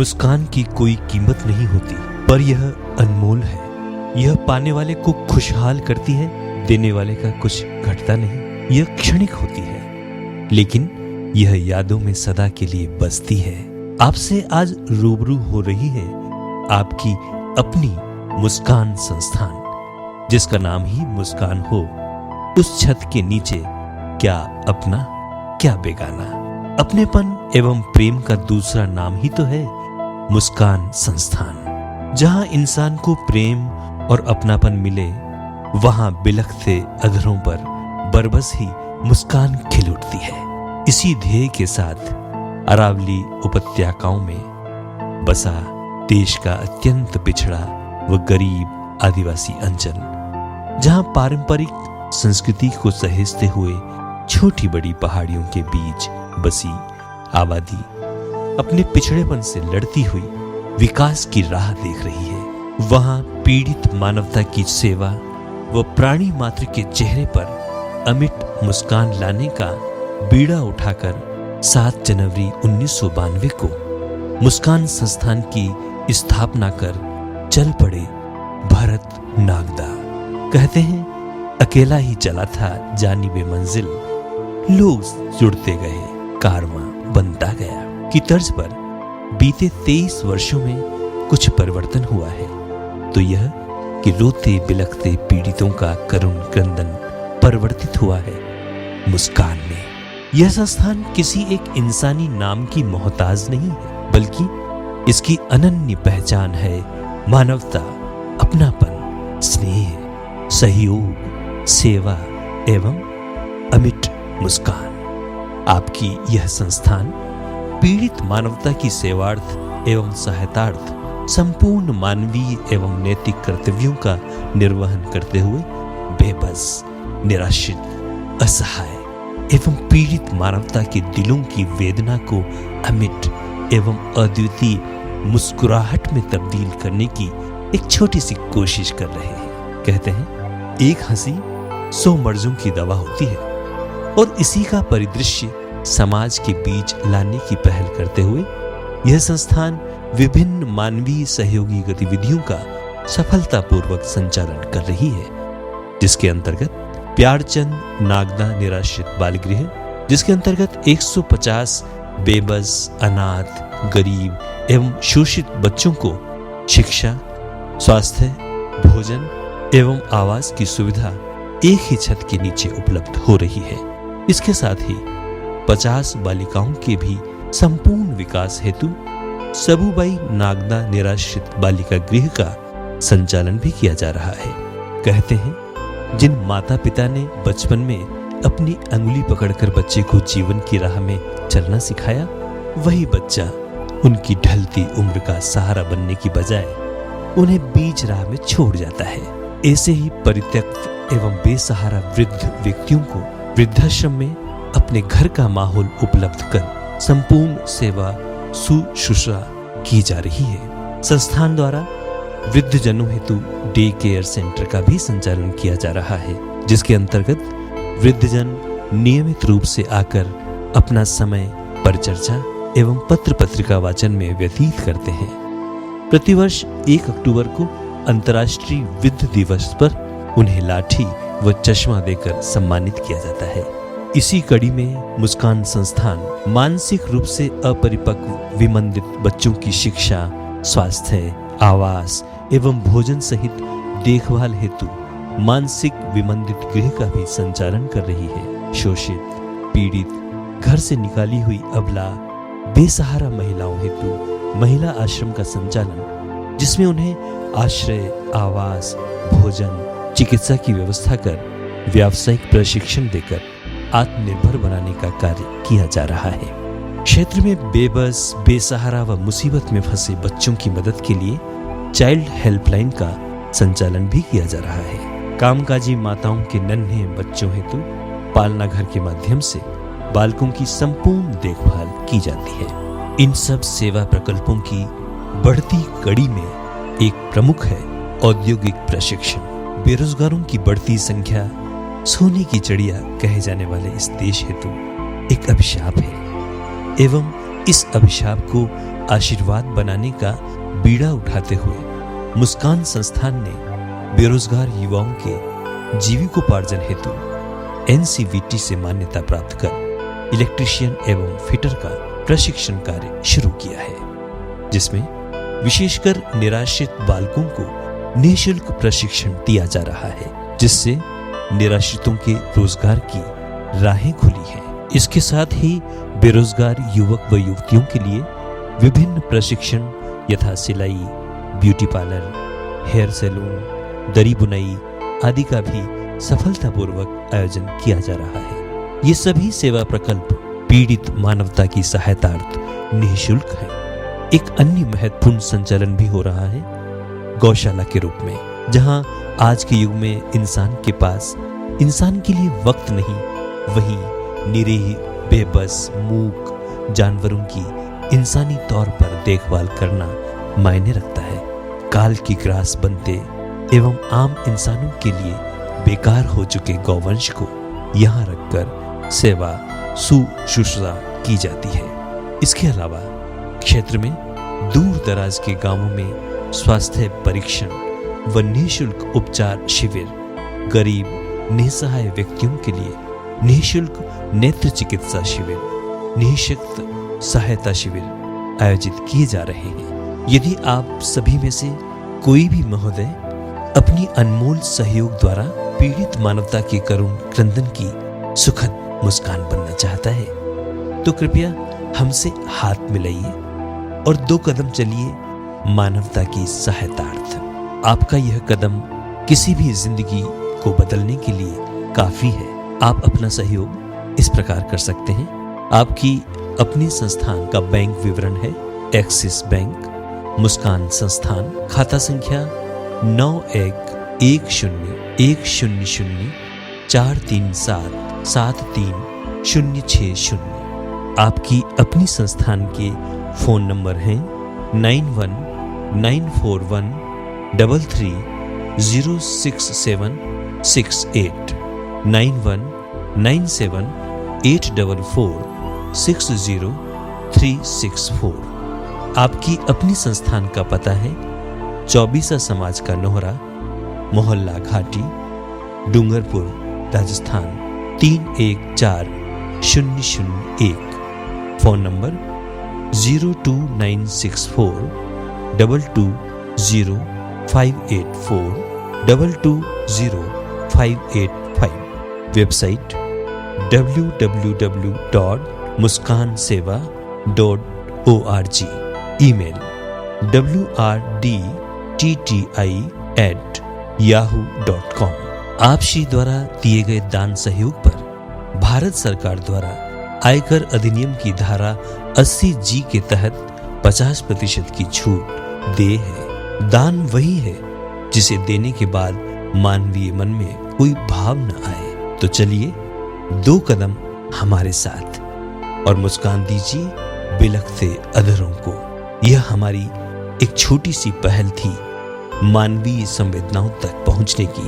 मुस्कान की कोई कीमत नहीं होती, पर यह अनमोल है। यह पाने वाले को खुशहाल करती है, देने वाले का कुछ घटता नहीं। यह क्षणिक होती है, लेकिन यह यादों में सदा के लिए बसती है। आपसे आज रूबरू हो रही है आपकी अपनी मुस्कान संस्थान, जिसका नाम ही मुस्कान हो। उस छत के नीचे क्या अपना क्या बेगाना, अपनेपन एवं प्रेम का दूसरा नाम ही तो है मुस्कान संस्थान। जहां इंसान को प्रेम और अपनापन मिले, वहां बिलखते अधरों पर बरबस ही मुस्कान खिल उठती है। इसी ध्येय के साथ अरावली उपत्यकाओं में बसा देश का अत्यंत पिछड़ा व गरीब आदिवासी अंचल, जहां पारंपरिक संस्कृति को सहेजते हुए छोटी बड़ी पहाड़ियों के बीच बसी आबादी अपने पिछड़ेपन से लड़ती हुई विकास की राह देख रही है। वहां पीड़ित मानवता की सेवा व प्राणी मात्र के चेहरे पर अमिट मुस्कान लाने का बीड़ा उठाकर 7 जनवरी 1992 को मुस्कान संस्थान की स्थापना कर चल पड़े भरत नागदा। कहते हैं अकेला ही चला था जानिबे मंजिल, लोग जुड़ते गए कारवां बनता गया की तर्ज पर बीते 23 वर्षों में कुछ परिवर्तन हुआ है, तो यह कि रोते बिलखते पीड़ितों का करुण क्रंदन परिवर्तित हुआ है मुस्कान में। यह संस्थान किसी एक इंसानी नाम की मोहताज नहीं है, बल्कि इसकी अनन्य पहचान है मानवता, अपनापन, स्नेह, सहयोग, सेवा एवं अमिट मुस्कान। आपकी यह संस्थान पीड़ित मानवता की सेवार्थ एवं सहायतार्थ संपूर्ण मानवीय एवं नैतिक कर्तव्यों का निर्वहन करते हुए बेबस, निराश्रित, असहाय एवं पीड़ित मानवता के दिलों की वेदना को अमिट एवं अद्वितीय मुस्कुराहट में तब्दील करने की एक छोटी सी कोशिश कर रहे हैं। कहते हैं एक हंसी 100 मर्जों की दवा होती है, और इसी का परिदृश्य समाज के बीच लाने की पहल करते हुए यह संस्थान विभिन्न मानवीय सहयोगी गतिविधियों का सफलतापूर्वक संचालन कर रही है, जिसके अंतर्गत प्यारचंद नागदा निराश्रित बाल गृह, जिसके अंतर्गत 150 बेबस, अनाथ, गरीब एवं शोषित बच्चों को शिक्षा, स्वास्थ्य, भोजन एवं आवास की सुविधा एक ही छत के नीचे उपलब्ध हो रही है। इसके साथ ही 50 बालिकाओं के भी संपूर्ण विकास हेतु सबूबाई नागदा निराश्रित बालिका गृह का संचालन भी किया जा रहा है। कहते हैं जिन माता पिता ने बचपन में अपनी अंगुली पकड़कर बच्चे को जीवन की राह में चलना सिखाया, वही बच्चा उनकी ढलती उम्र का सहारा बनने की बजाय उन्हें बीच राह में छोड़ जाता है। ऐसे ही परित्यक्त एवं बेसहारा वृद्ध व्यक्तियों को वृद्धाश्रम में अपने घर का माहौल उपलब्ध कर संपूर्ण सेवा शुश्रूषा की जा रही है। संस्थान द्वारा वृद्ध जनों हेतु डे केयर सेंटर का भी संचालन किया जा रहा है, जिसके अंतर्गत वृद्धजन नियमित रूप से आकर अपना समय परिचर्चा एवं पत्र पत्रिका वाचन में व्यतीत करते हैं। प्रतिवर्ष 1 अक्टूबर को अंतर्राष्ट्रीय वृद्ध दिवस पर उन्हें लाठी व चश्मा देकर सम्मानित किया जाता है। इसी कड़ी में मुस्कान संस्थान मानसिक रूप से अपरिपक्व विमंदित बच्चों की शिक्षा, स्वास्थ्य, आवास एवं भोजन सहित देखभाल हेतु मानसिक विमंदित गृह का भी संचालन कर रही है। शोषित, पीड़ित, घर से निकाली हुई अबला, बेसहारा महिलाओं हेतु महिला आश्रम का संचालन, जिसमें उन्हें आश्रय, आवास, भोजन, चिकित्सा की व्यवस्था कर व्यावसायिक प्रशिक्षण देकर आत्मनिर्भर बनाने का कार्य किया जा रहा है। क्षेत्र में बेबस, बेसहारा व मुसीबत में फंसे बच्चों की मदद के लिए चाइल्ड हेल्पलाइन का संचालन भी किया जा रहा है। कामकाजी माताओं के नन्हे बच्चों हेतु पालना घर के माध्यम से बालकों की संपूर्ण देखभाल की जाती है। इन सब सेवा प्रकल्पों की बढ़ती कड़ी में एक प्रमुख है औद्योगिक प्रशिक्षण। बेरोजगारों की बढ़ती संख्या सोने की चिड़िया कहे जाने वाले इस देश हेतु एक अभिशाप है, एवं इस अभिशाप को आशीर्वाद बनाने का बीड़ा उठाते हुए मुस्कान संस्थान ने बेरोजगार युवाओं के जीविकोपार्जन हेतु NCVT से मान्यता प्राप्त कर इलेक्ट्रीशियन एवं फिटर का प्रशिक्षण कार्य शुरू किया है, जिसमें विशेषकर निराश्रित बालकों को निःशुल्क प्रशिक्षण दिया जा रहा है, जिससे निराश्रितों के रोजगार की राहें खुली हैं। इसके साथ ही बेरोजगार युवक व युवतियों के लिए विभिन्न प्रशिक्षण यथा सिलाई, ब्यूटी पार्लर, हेयर सैलून, दरी बुनाई आदि का भी सफलतापूर्वक आयोजन किया जा रहा है। ये सभी सेवा प्रकल्प पीड़ित मानवता की सहायतार्थ निःशुल्क है। एक अन्य महत्वपूर्ण संचालन भी हो रहा है गौशाला के रूप में, जहां आज के युग में इंसान के पास इंसान के लिए वक्त नहीं, वहीं निरीह, बेबस, मूक जानवरों की इंसानी तौर पर देखभाल करना मायने रखता है। काल की ग्रास बनते एवं आम इंसानों के लिए बेकार हो चुके गौवंश को यहाँ रखकर सेवा शुश्रूषा की जाती है। इसके अलावा क्षेत्र में दूर दराज के गांवों में स्वास्थ्य परीक्षण व निःशुल्क उपचार शिविर, गरीब निसहाय व्यक्तियों के लिए निःशुल्क नेत्र चिकित्सा शिविर, निःशक्त सहायता शिविर आयोजित किए जा रहे हैं। यदि आप सभी में से कोई भी महोदय अपनी अनमोल सहयोग द्वारा पीड़ित मानवता के करुण क्रंदन की सुखद मुस्कान बनना चाहता है, तो कृपया हमसे हाथ मिलाइए और 2 कदम चलिए मानवता की सहायतार्थ। आपका यह कदम किसी भी जिंदगी को बदलने के लिए काफी है। आप अपना सहयोग इस प्रकार कर सकते हैं। आपकी अपनी संस्थान का बैंक विवरण है एक्सिस बैंक, मुस्कान संस्थान, खाता संख्या 91100437736060। आपकी अपनी संस्थान के फोन नंबर हैं 919433066768, 919784460364। आपकी अपनी संस्थान का पता है चौबीसा समाज का नोहरा, मोहल्ला घाटी, Dungarpur, Rajasthan 314001। Phone number 02964220584 220585। Website www.muskanseva.org। Email wrdtti@yahoo.com। आप श्री द्वारा दिए गए दान सहयोग पर भारत सरकार द्वारा आयकर अधिनियम की धारा 80G के तहत 50% की छूट दे है। दान वही है जिसे देने के बाद मानवीय मन में कोई भाव न आए। तो चलिए 2 कदम हमारे साथ और मुस्कान दीजिए बिलखते अधरों को। यह हमारी एक छोटी सी पहल थी मानवीय संवेदनाओं तक पहुंचने की,